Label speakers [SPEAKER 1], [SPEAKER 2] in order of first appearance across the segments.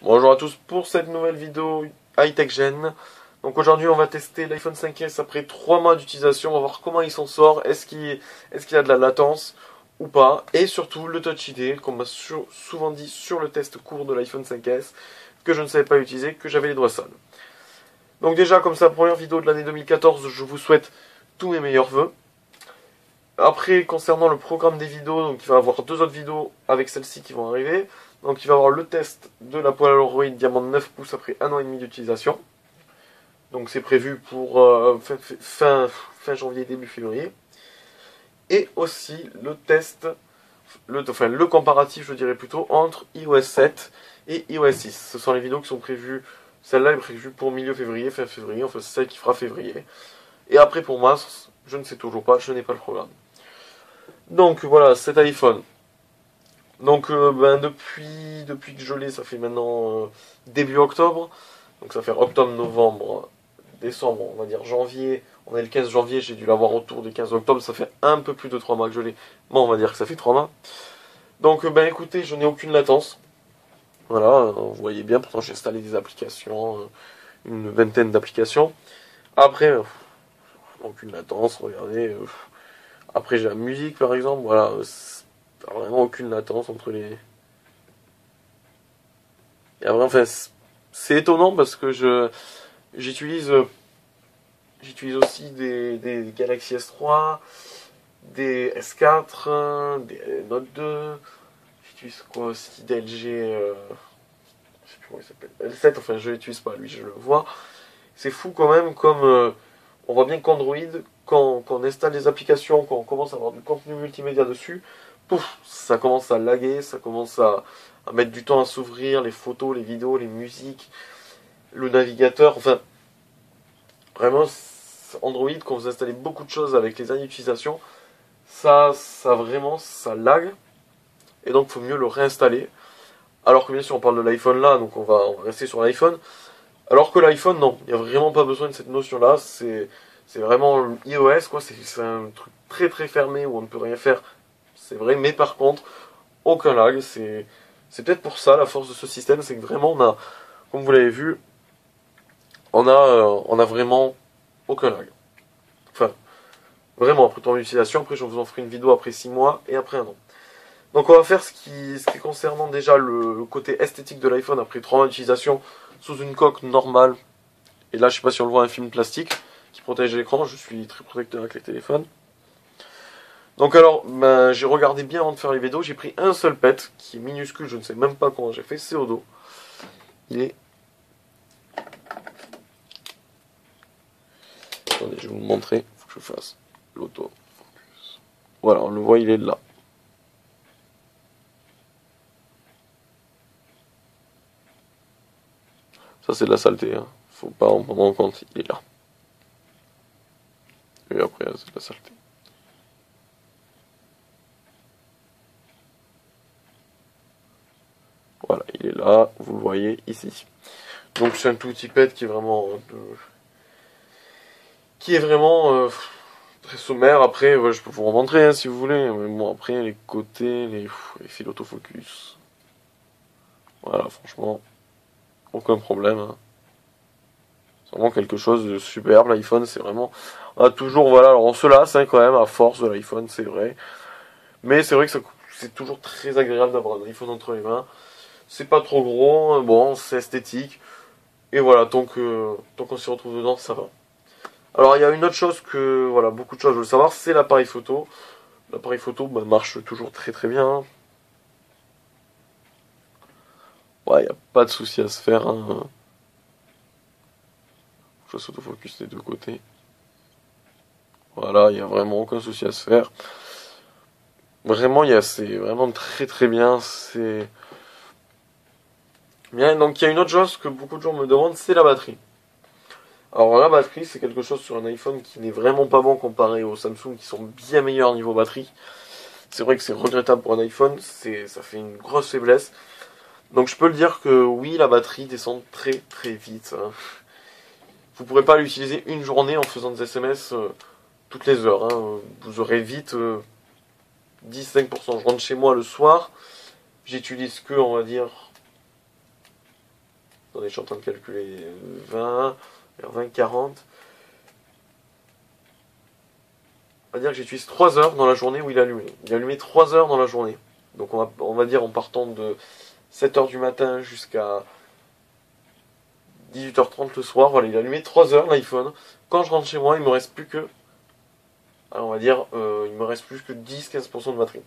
[SPEAKER 1] Bonjour à tous pour cette nouvelle vidéo High-Tech Gen. Donc aujourd'hui on va tester l'iPhone 5S après 3 mois d'utilisation, on va voir comment il s'en sort, est-ce qu'il a de la latence ou pas, et surtout le Touch ID, qu'on m'a souvent dit sur le test court de l'iPhone 5S, que je ne savais pas utiliser, que j'avais les doigts sales. Donc déjà comme ça, première vidéo de l'année 2014, je vous souhaite tous mes meilleurs vœux. Après, concernant le programme des vidéos, donc il va y avoir 2 autres vidéos avec celle-ci qui vont arriver. Donc il va y avoir le test de la Polaroid Diamant 9 pouces après 1 an et demi d'utilisation. Donc c'est prévu pour fin janvier, début février. Et aussi le test, le comparatif je dirais plutôt, entre iOS 7 et iOS 6. Ce sont les vidéos qui sont prévues, celle-là est prévue pour milieu février, fin février, enfin c'est celle qui fera février. Et après pour moi, je ne sais toujours pas, je n'ai pas le programme. Donc voilà, cet iPhone. Donc depuis que je l'ai, ça fait maintenant début octobre. Donc ça fait octobre, novembre, décembre, on va dire janvier. On est le 15 janvier, j'ai dû l'avoir autour du 15 octobre. Ça fait un peu plus de 3 mois que je l'ai. Bon, on va dire que ça fait 3 mois. Donc écoutez, je n'ai aucune latence. Voilà, vous voyez bien, pourtant j'ai installé des applications, une vingtaine d'applications. Après, aucune latence, regardez. Après j'ai la musique par exemple, voilà. Vraiment aucune latence entre les... Il y a vraiment, enfin, c'est étonnant parce que j'utilise aussi des Galaxy S3, des S4, des Note 2. J'utilise quoi aussi, des LG, je sais plus comment il s'appelle, L7, enfin je l'utilise pas, lui je le vois. C'est fou quand même comme on voit bien qu'Android, quand on installe des applications, quand on commence à avoir du contenu multimédia dessus, pouf, ça commence à laguer, ça commence à mettre du temps à s'ouvrir, les photos, les vidéos, les musiques, le navigateur, enfin, vraiment, Android, quand vous installez beaucoup de choses avec les années d'utilisation, ça vraiment, ça lag, et donc il faut mieux le réinstaller. Alors que bien sûr, on parle de l'iPhone là, donc on va rester sur l'iPhone. Alors que l'iPhone, non, il n'y a vraiment pas besoin de cette notion-là, c'est vraiment iOS, quoi, c'est un truc très très fermé où on ne peut rien faire, c'est vrai, mais par contre, aucun lag, c'est peut-être pour ça la force de ce système, c'est que vraiment on a, comme vous l'avez vu, on a vraiment aucun lag. Enfin, vraiment, après ton utilisation, après je vous en ferai une vidéo après 6 mois et après 1 an. Donc on va faire ce qui est concernant déjà le côté esthétique de l'iPhone après 3 mois d'utilisation sous une coque normale. Et là, je sais pas si on le voit, un film plastique qui protège l'écran, je suis très protecteur avec les téléphones. Donc alors, j'ai regardé bien avant de faire les vidéos, j'ai pris un seul pet qui est minuscule, je ne sais même pas comment j'ai fait, c'est au dos. Il est... Attendez, je vais vous le montrer, il faut que je fasse l'auto. Voilà, on le voit, il est là. Ça c'est de la saleté, hein. Faut pas en prendre en compte, il est là. Et après, c'est de la saleté. Voilà, il est là, vous le voyez ici. Donc c'est un tout petit pet qui est vraiment très sommaire. Après, je peux vous remontrer hein, si vous voulez. Mais bon, après les côtés, les fils d'autofocus. Voilà, franchement, aucun problème. Hein. C'est vraiment quelque chose de superbe. L'iPhone, c'est vraiment, on a toujours, voilà, alors on se lasse hein, quand même à force de l'iPhone, c'est vrai. Mais c'est vrai que c'est toujours très agréable d'avoir un iPhone entre les mains. C'est pas trop gros, bon, c'est esthétique. Et voilà, tant qu'on s'y retrouve dedans, ça va. Alors il y a une autre chose que, voilà, beaucoup de choses veulent savoir, c'est l'appareil photo. L'appareil photo marche toujours très très bien. Ouais, il n'y a pas de souci à se faire. Hein. Je s'autofocus des deux côtés. Voilà, il n'y a vraiment aucun souci à se faire. Vraiment, c'est vraiment très très bien. C'est bien. Donc il y a une autre chose que beaucoup de gens me demandent, c'est la batterie. Alors la batterie, c'est quelque chose sur un iPhone qui n'est vraiment pas bon comparé aux Samsung qui sont bien meilleurs niveau batterie. C'est vrai que c'est regrettable pour un iPhone, ça fait une grosse faiblesse. Donc je peux le dire que oui, la batterie descend très très vite. Hein. Vous ne pourrez pas l'utiliser une journée en faisant des SMS toutes les heures. Hein. Vous aurez vite 10-5%. Je rentre chez moi le soir, j'utilise que, on va dire, Attendez, je suis en train de calculer 20, 20, 40. On va dire que j'utilise 3 heures dans la journée où il est allumé. Il est allumé 3 heures dans la journée. Donc on va dire en partant de 7 heures du matin jusqu'à 18h30 le soir. Voilà, il est allumé 3 heures l'iPhone. Quand je rentre chez moi, il me reste plus que, alors on va dire, il me reste plus que 10-15% de batterie.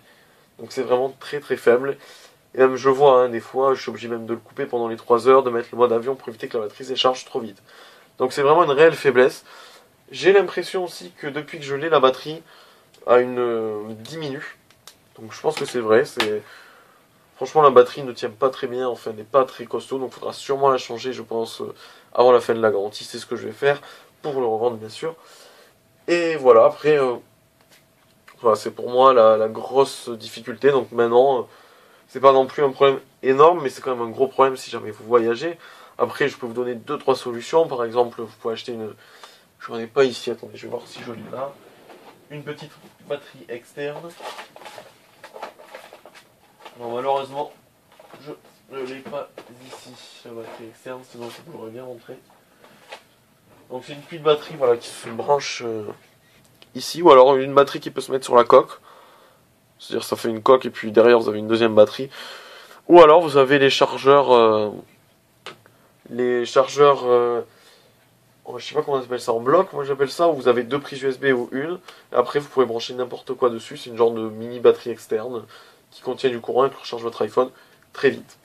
[SPEAKER 1] Donc c'est vraiment très très faible. Et même je vois, hein, des fois, je suis obligé même de le couper pendant les 3 heures, de mettre le mode avion pour éviter que la batterie s'écharge trop vite. Donc c'est vraiment une réelle faiblesse. J'ai l'impression aussi que depuis que je l'ai, la batterie diminue. Donc je pense que c'est vrai. Franchement, la batterie ne tient pas très bien, enfin, n'est pas très costaud. Donc il faudra sûrement la changer, je pense, avant la fin de la garantie. C'est ce que je vais faire pour le revendre, bien sûr. Et voilà, après, voilà, c'est pour moi la grosse difficulté. Donc maintenant, c'est pas non plus un problème énorme, mais c'est quand même un gros problème si jamais vous voyagez. Après, je peux vous donner 2-3 solutions. Par exemple, vous pouvez acheter une... Je n'en ai pas ici, attendez, je vais voir si je l'ai là. Une petite batterie externe. Non, malheureusement, je ne l'ai pas ici, la batterie externe, sinon je pourrais bien montrer. Donc c'est une pile de batterie, voilà, qui se branche ici, ou alors une batterie qui peut se mettre sur la coque. C'est-à-dire ça fait une coque et puis derrière vous avez une deuxième batterie. Ou alors vous avez les chargeurs, je sais pas comment on appelle ça, en bloc, moi j'appelle ça, où vous avez 2 prises USB ou une. Et après vous pouvez brancher n'importe quoi dessus, c'est une genre de mini batterie externe qui contient du courant et qui recharge votre iPhone très vite.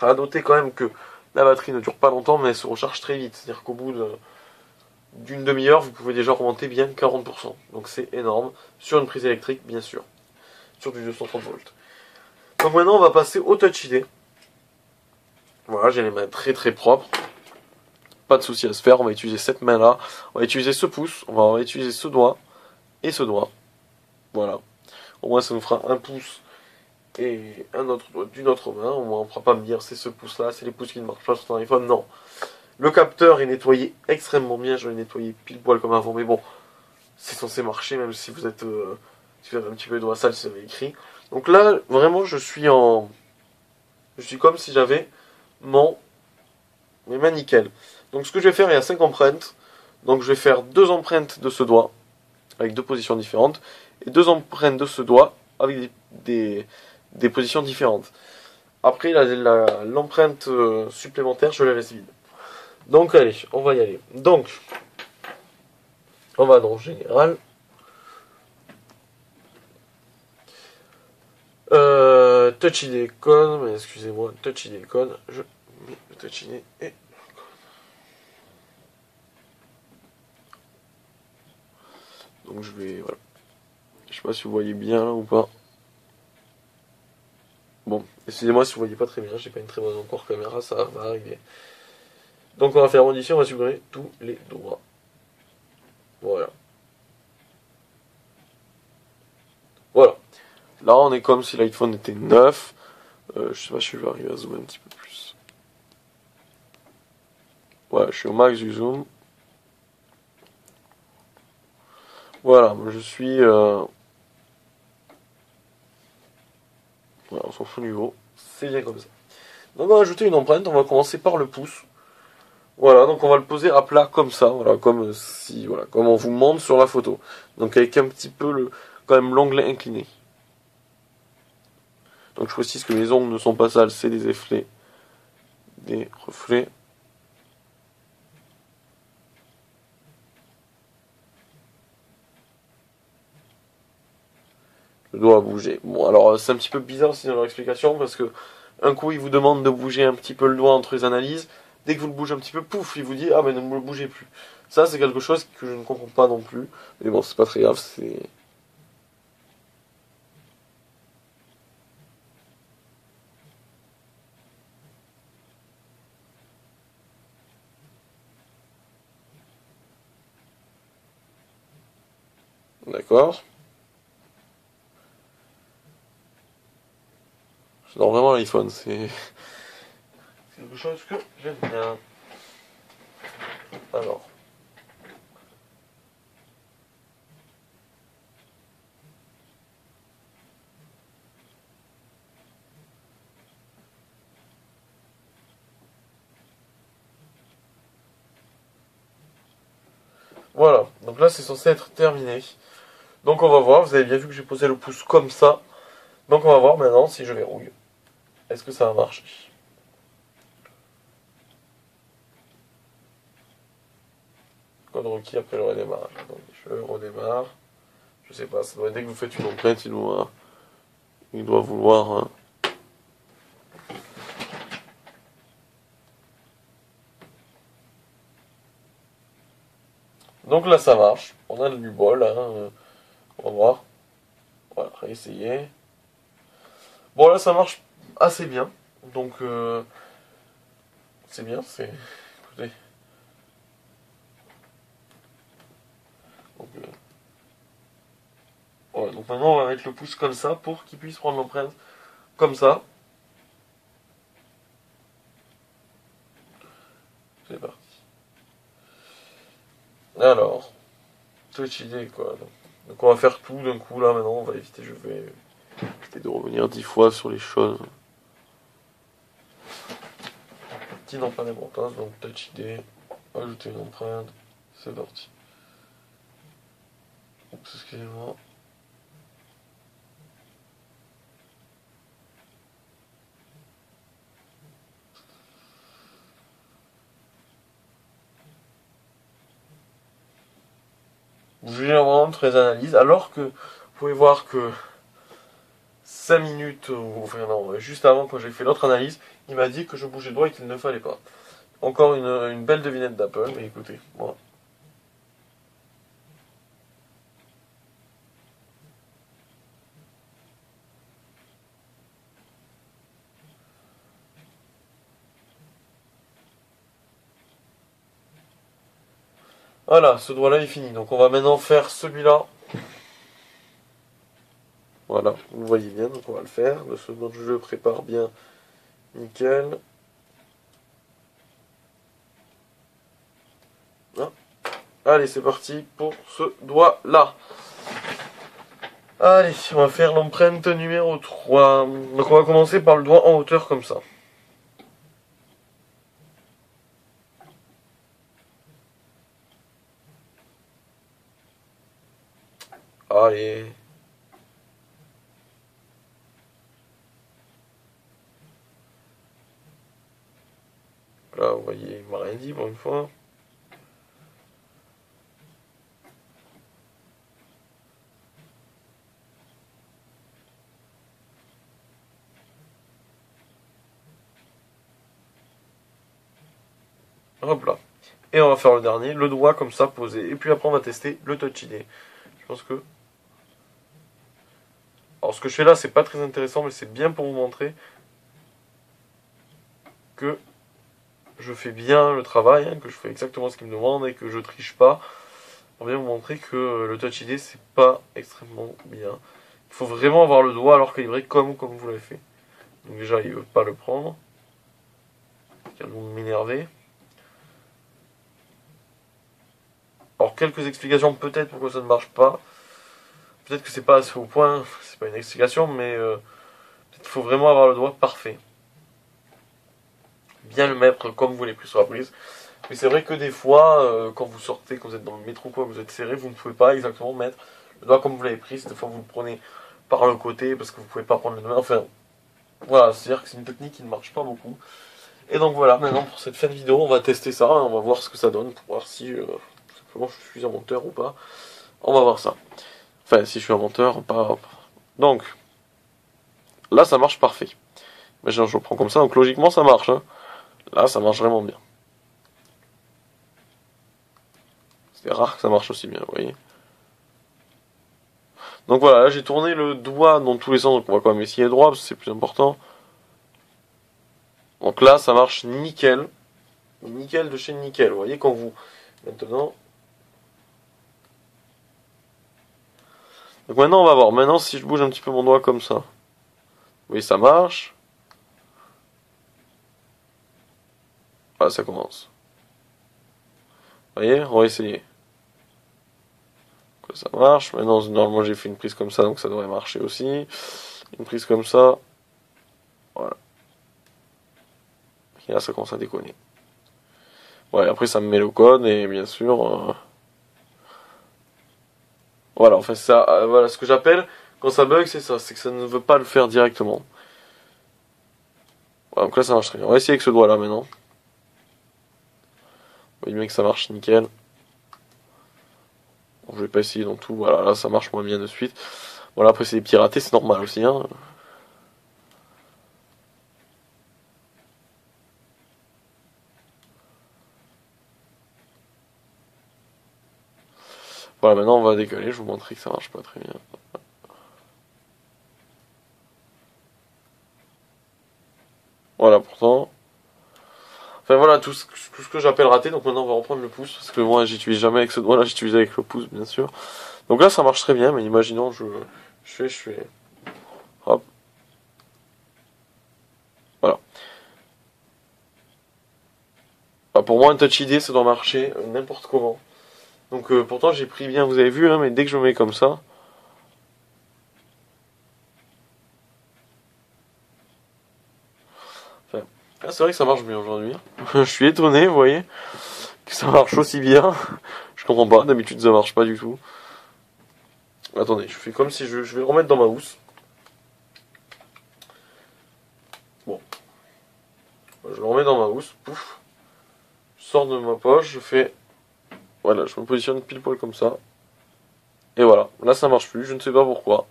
[SPEAKER 1] À noter quand même que la batterie ne dure pas longtemps, mais elle se recharge très vite. C'est-à-dire qu'au bout d'une demi-heure, vous pouvez déjà remonter bien 40%. Donc c'est énorme. Sur une prise électrique, bien sûr. Sur du 230 volts. Donc maintenant, on va passer au Touch ID. Voilà, j'ai les mains très très propres. Pas de souci à se faire. On va utiliser cette main-là. On va utiliser ce pouce. On va utiliser ce doigt. Et ce doigt. Voilà. Au moins, ça nous fera un pouce et un autre doigt d'une autre main. Au moins, on ne pourra pas me dire c'est ce pouce-là, c'est les pouces qui ne marchent pas sur ton iPhone. Non. Le capteur est nettoyé extrêmement bien. Je l'ai nettoyé pile poil comme avant. Mais bon, c'est censé marcher même si vous êtes si vous avez un petit peu les doigts sales, si vous avez écrit. Donc là, vraiment, je suis comme si j'avais mes mains nickel. Donc ce que je vais faire, il y a 5 empreintes. Donc je vais faire 2 empreintes de ce doigt avec 2 positions différentes et 2 empreintes de ce doigt avec des positions différentes. Après, l'empreinte supplémentaire, je la laisse vide. Donc allez, on va y aller. Donc, on va dans Général. Touch ID icon, mais excusez-moi, Touch ID icon. Je mets le Touch ID et... Donc je vais... Voilà. Je sais pas si vous voyez bien là ou pas. Bon, excusez-moi si vous voyez pas très bien, j'ai pas une très bonne encore caméra, ça va arriver. Donc on va faire audition, on va supprimer tous les doigts. Voilà. Voilà. Là on est comme si l'iPhone était neuf. Je sais pas si je vais arriver à zoomer un petit peu plus. Voilà, je suis au max du zoom. Voilà, moi je suis... Voilà, on s'en fout du haut. C'est bien comme ça. Donc on va ajouter une empreinte, on va commencer par le pouce. Voilà, donc on va le poser à plat comme ça, voilà, comme on vous montre sur la photo. Donc avec un petit peu quand même l'onglet incliné. Donc je précise que les ongles ne sont pas sales, c'est des effets, des reflets. Le doigt a bougé. Bon, alors c'est un petit peu bizarre aussi dans leur explication parce que un coup il vous demande de bouger un petit peu le doigt entre les analyses. Dès que vous le bougez un petit peu, pouf, il vous dit ah mais ne me le bougez plus. Ça c'est quelque chose que je ne comprends pas non plus. Mais bon, c'est pas très grave, c'est... D'accord. J'adore vraiment l'iPhone, c'est quelque chose que j'aime bien. Alors. Voilà, donc là c'est censé être terminé. Donc on va voir, vous avez bien vu que j'ai posé le pouce comme ça. Donc on va voir maintenant si je verrouille. Est-ce que ça va marcher? Code requis après le redémarrage. Donc je redémarre. Je sais pas, ça doit, dès que vous faites une empreinte, il doit vouloir... Donc là ça marche, on a du bol, hein. On va voir. Voilà, réessayer. Bon là ça marche assez bien, donc c'est bien, c'est... Écoutez. Donc, voilà, donc maintenant on va mettre le pouce comme ça pour qu'il puisse prendre l'empreinte comme ça. C'est parti. Alors, Touch ID quoi. Donc on va faire tout d'un coup là maintenant, on va éviter, je vais éviter de revenir 10 fois sur les choses. Qui n'ont pas d'importance, donc Touch ID, ajouter une empreinte, c'est parti. Oups, excusez-moi. Vous jugez vraiment très analyse, alors que vous pouvez voir que 5 minutes, ou enfin non, juste avant quand j'ai fait l'autre analyse, il m'a dit que je bougeais le doigt et qu'il ne fallait pas. Encore une belle devinette d'Apple, mais écoutez, voilà. Voilà, ce doigt-là est fini. Donc on va maintenant faire celui-là. Voilà, vous voyez bien, donc on va le faire. Le second je le prépare bien. Nickel. Ah. Allez, c'est parti pour ce doigt-là. Allez, on va faire l'empreinte numéro 3. Donc on va commencer par le doigt en hauteur comme ça. Allez. Là, vous voyez, il m'a rien dit pour une fois. Hop là. Et on va faire le dernier, le doigt comme ça posé. Et puis après on va tester le Touch ID. Je pense que... Alors ce que je fais là c'est pas très intéressant mais c'est bien pour vous montrer que je fais bien le travail, hein, que je fais exactement ce qu'il me demande et que je triche pas. Pour bien vous montrer que le Touch ID c'est pas extrêmement bien. Il faut vraiment avoir le doigt alors calibré comme vous l'avez fait. Donc déjà il veut pas le prendre. Il vient de m'énerver. Alors quelques explications peut-être pourquoi ça ne marche pas. Peut-être que c'est pas assez au point, c'est pas une explication, mais peut-être qu'il faut vraiment avoir le doigt parfait. Bien le mettre comme vous voulez plus sur la prise. Mais c'est vrai que des fois, quand vous sortez, quand vous êtes dans le métro, quoi, vous êtes serré, vous ne pouvez pas exactement mettre le doigt comme vous l'avez pris. Des fois vous le prenez par le côté parce que vous pouvez pas prendre le doigt. Enfin, voilà, c'est-à-dire que c'est une technique qui ne marche pas beaucoup. Et donc voilà, maintenant pour cette fin de vidéo, on va tester ça, hein, on va voir ce que ça donne, pour voir si simplement je suis un menteur ou pas. On va voir ça. Enfin, si je suis un menteur, pas. Donc, là ça marche parfait. Mais je le prends comme ça, donc logiquement ça marche. Hein. Là ça marche vraiment bien. C'est rare que ça marche aussi bien, vous voyez. Donc voilà, là j'ai tourné le doigt dans tous les sens, donc on va quand même essayer droit, parce que c'est plus important. Donc là ça marche nickel. Nickel de chez nickel, vous voyez quand vous... Maintenant... Donc maintenant on va voir, maintenant si je bouge un petit peu mon doigt comme ça. Vous voyez ça marche. Voilà, ça commence. Vous voyez, on va essayer. Ça marche. Maintenant, normalement, j'ai fait une prise comme ça, donc ça devrait marcher aussi. Une prise comme ça. Voilà. Et là, ça commence à déconner. Ouais, après, ça me met le code, et bien sûr... Voilà, enfin ça, voilà ce que j'appelle quand ça bug, c'est ça, c'est que ça ne veut pas le faire directement. Voilà, donc là ça marche très bien. On va essayer avec ce doigt là maintenant. Vous voyez bien que ça marche nickel. Bon, je vais pas essayer dans tout, voilà, là ça marche moins bien de suite. Voilà, après c'est des petits ratés, c'est normal aussi, hein. Voilà, maintenant on va décoller, je vais vous montrer que ça marche pas très bien. Voilà, pourtant. Enfin voilà, tout ce que j'appelle raté, donc maintenant on va reprendre le pouce, parce que moi j'utilise jamais avec ce doigt là, j'utilise avec le pouce bien sûr. Donc là ça marche très bien, mais imaginons je fais. Hop. Voilà. Bah, pour moi un touch ID ça doit marcher n'importe comment. Donc pourtant j'ai pris bien, vous avez vu, hein, mais dès que je me mets comme ça. Enfin, ah, c'est vrai que ça marche bien aujourd'hui. Je suis étonné, vous voyez, que ça marche aussi bien. Je comprends pas, d'habitude ça marche pas du tout. Attendez, je fais comme si je vais le remettre dans ma housse. Bon. Je le remets dans ma housse, pouf. Je sors de ma poche, je fais. Voilà, je me positionne pile poil comme ça. Et voilà, là ça marche plus, je ne sais pas pourquoi.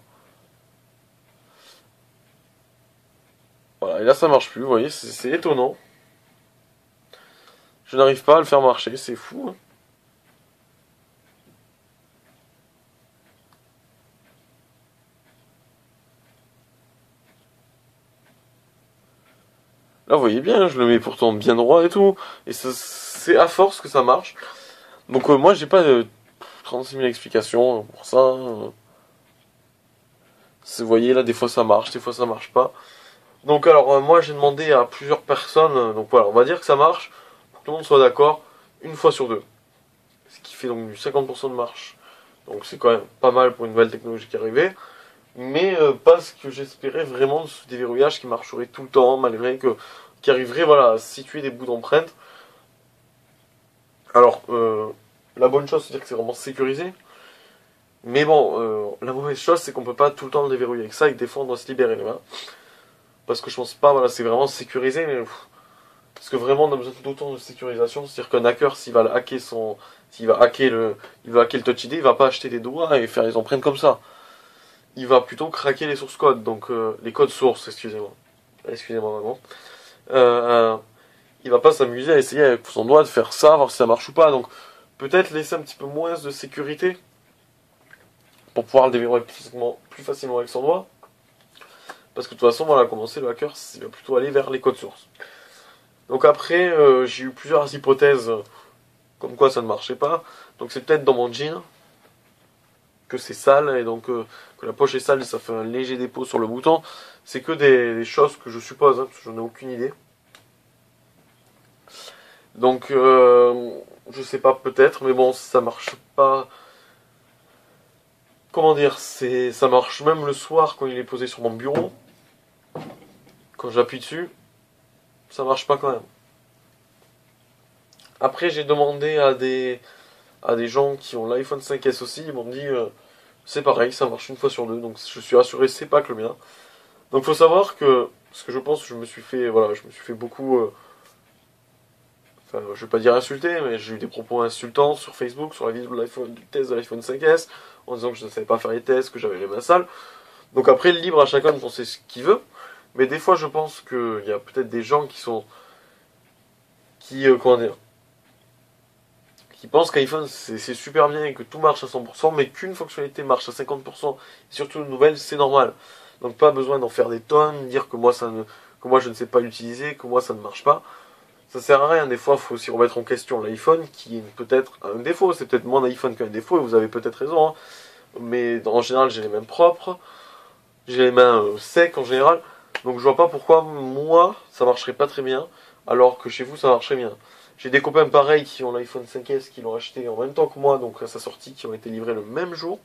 [SPEAKER 1] Voilà, et là ça marche plus, vous voyez, c'est étonnant. Je n'arrive pas à le faire marcher, c'est fou, hein. Là, vous voyez bien, je le mets pourtant bien droit et tout. Et c'est à force que ça marche. Donc moi, j'ai pas 36 000 explications pour ça. Vous voyez, là, des fois ça marche, des fois ça marche pas. Donc alors, moi, j'ai demandé à plusieurs personnes. Donc voilà, on va dire que ça marche. Pour que tout le monde soit d'accord, une fois sur deux. Ce qui fait donc du 50% de marche. Donc c'est quand même pas mal pour une nouvelle technologie qui arrivait. Mais pas ce que j'espérais vraiment de ce déverrouillage qui marcherait tout le temps, malgré que qui arriverait voilà, à situer des bouts d'empreinte. Alors, la bonne chose, c'est dire que c'est vraiment sécurisé. Mais bon, la mauvaise chose, c'est qu'on peut pas tout le temps le déverrouiller avec ça, et que des fois, on doit se libérer les mains. Parce que je pense pas, voilà, c'est vraiment sécurisé, mais parce que vraiment, on a besoin d'autant de sécurisation. C'est-à-dire qu'un hacker, s'il va hacker il va hacker le Touch ID, il va pas acheter des doigts et faire les empreintes comme ça. Il va plutôt craquer les sources codes, donc les codes sources, excusez-moi vraiment. Il va pas s'amuser à essayer avec son doigt de faire ça, voir si ça marche ou pas. Donc peut-être laisser un petit peu moins de sécurité pour pouvoir le déverrouiller plus facilement avec son doigt. Parce que de toute façon, voilà, commencer le hacker, il va plutôt aller vers les codes sources. Donc après, j'ai eu plusieurs hypothèses comme quoi ça ne marchait pas. Donc c'est peut-être dans mon jean que c'est sale et donc que la poche est sale et ça fait un léger dépôt sur le bouton. C'est que des choses que je suppose, hein, parce que j'en ai aucune idée. Donc je sais pas, peut-être, mais bon, ça marche pas. Comment dire, ça marche même le soir quand il est posé sur mon bureau. Quand j'appuie dessus, ça marche pas quand même. Après, j'ai demandé à des gens qui ont l'iPhone 5S aussi, ils m'ont dit c'est pareil, ça marche une fois sur deux, donc je suis rassuré, c'est pas que le mien. Donc faut savoir que, parce que je pense que je me suis fait beaucoup, enfin je vais pas dire insulter, mais j'ai eu des propos insultants sur Facebook, sur la vidéo du test de l'iPhone 5S, en disant que je ne savais pas faire les tests, que j'avais les mains sales. Donc après, libre à chacun de penser ce qu'il veut, mais des fois je pense qu'il y a peut-être des gens comment dire, qui pensent qu'iPhone c'est super bien et que tout marche à 100%, mais qu'une fonctionnalité marche à 50%, et surtout une nouvelle, c'est normal. Donc pas besoin d'en faire des tonnes, dire que que moi je ne sais pas l'utiliser, que moi ça ne marche pas. Ça sert à rien, des fois il faut aussi remettre en question l'iPhone, qui est peut-être un défaut, c'est peut-être mon iPhone qui a un défaut, et vous avez peut-être raison, hein. Mais en général j'ai les mains propres, j'ai les mains secs en général, donc je vois pas pourquoi moi ça marcherait pas très bien, alors que chez vous ça marcherait bien. J'ai des copains pareils qui ont l'iPhone 5S, qui l'ont acheté en même temps que moi, donc à sa sortie, qui ont été livrés le même jour,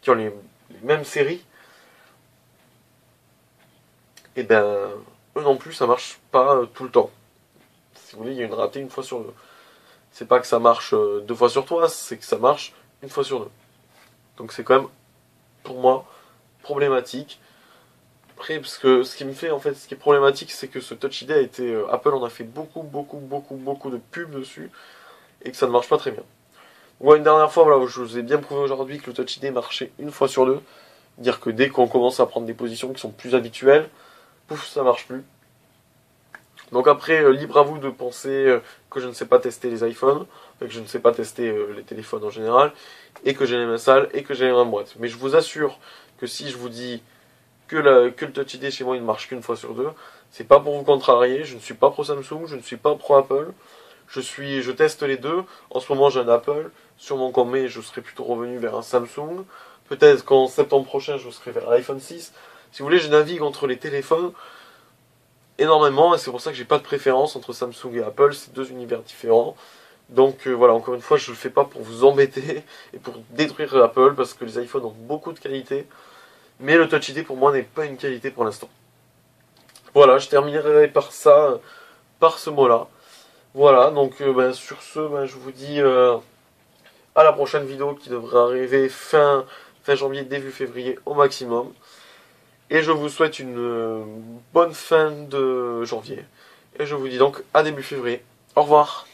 [SPEAKER 1] qui ont les mêmes séries. Et ben, eux non plus, ça marche pas tout le temps. Si vous voulez, il y a une ratée une fois sur deux. C'est pas que ça marche deux fois sur trois, c'est que ça marche une fois sur deux. Donc c'est quand même, pour moi, problématique. Après, parce que ce qui me fait, en fait, ce qui est problématique, c'est que ce Touch ID a été... Apple en a fait beaucoup de pubs dessus, et que ça ne marche pas très bien. Moi, une dernière fois, voilà, je vous ai bien prouvé aujourd'hui que le Touch ID marchait une fois sur deux. Dire que dès qu'on commence à prendre des positions qui sont plus habituelles, pouf, ça marche plus. Donc après, libre à vous de penser que je ne sais pas tester les iPhones, que je ne sais pas tester les téléphones en général, et que j'ai les mains sales, et que j'ai les mains moites. Mais je vous assure que si je vous dis que le Touch ID chez moi il ne marche qu'une fois sur deux, c'est pas pour vous contrarier, je ne suis pas pro Samsung, je ne suis pas pro Apple, je teste les deux. En ce moment j'ai un Apple, sûrement qu'en mai je serai plutôt revenu vers un Samsung, peut-être qu'en septembre prochain je serai vers l'iPhone 6. Si vous voulez, je navigue entre les téléphones énormément, et c'est pour ça que j'ai pas de préférence entre Samsung et Apple, c'est deux univers différents. Donc voilà, encore une fois, je le fais pas pour vous embêter et pour détruire Apple, parce que les iPhones ont beaucoup de qualité, mais le Touch ID pour moi n'est pas une qualité pour l'instant. Voilà, je terminerai par ça, par ce mot-là. Voilà, donc sur ce, je vous dis à la prochaine vidéo qui devrait arriver fin janvier, début février au maximum. Et je vous souhaite une bonne fin de janvier. Et je vous dis donc à début février. Au revoir.